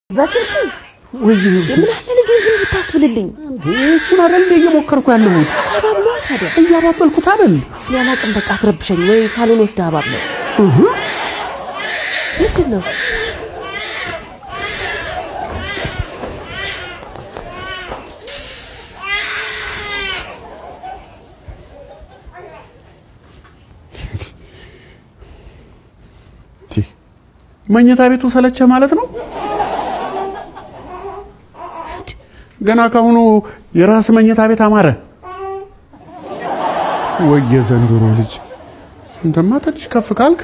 በስልክ ወይ ምን አለ ልጅ ዝም ብታስብልልኝ እሱን አይደል እየሞከርኩ ያለሁት አባብሏ ታዲያ እያባበልኩት አይደል ያላቅም በቃ አትረብሸኝ ወይ ሳሎን ወስዳ አባብለው ምንድን ነው መኝታ ቤቱ ሰለቸ ማለት ነው ገና ካሁኑ የራስ መኝታ ቤት አማረ ወይ የዘንድሮ ልጅ እንተማ ትንሽ ከፍ ካልክ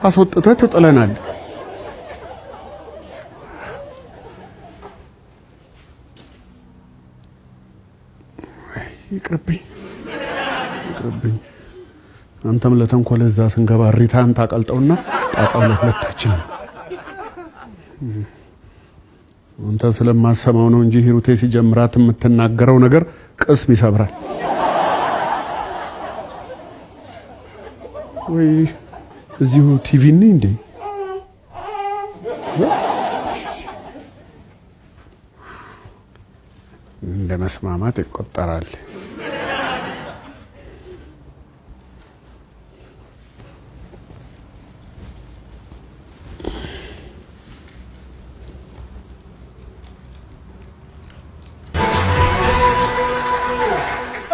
አስወጥተህ ትጥለናል ይቅርብኝ አንተም ለተንኮል እዛ ስንገባ ሪታን ታቀልጠውና ጣጣው ለሁለታችን አንተ ስለማሰማው ነው እንጂ ሂሩቴ ሲጀምራት የምትናገረው ነገር ቅስም ይሰብራል ወይ እዚሁ ቲቪ ነኝ እንዴ እንደ መስማማት ይቆጠራል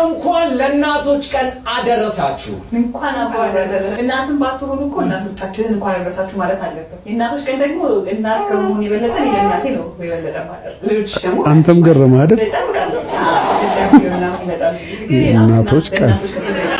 እንኳን ለእናቶች ቀን አደረሳችሁ። እንኳን አደረሳችሁ። እናትን ባትሆኑ እኮ እናቶቻችንን እንኳን አደረሳችሁ ማለት አለበት። የእናቶች ቀን ደግሞ እናት ከመሆን የበለጠ ለእናቴ ነው የበለጠ ማለት። ሌሎች ደግሞ አንተም ገረመህ አይደል? እናቶች ቀን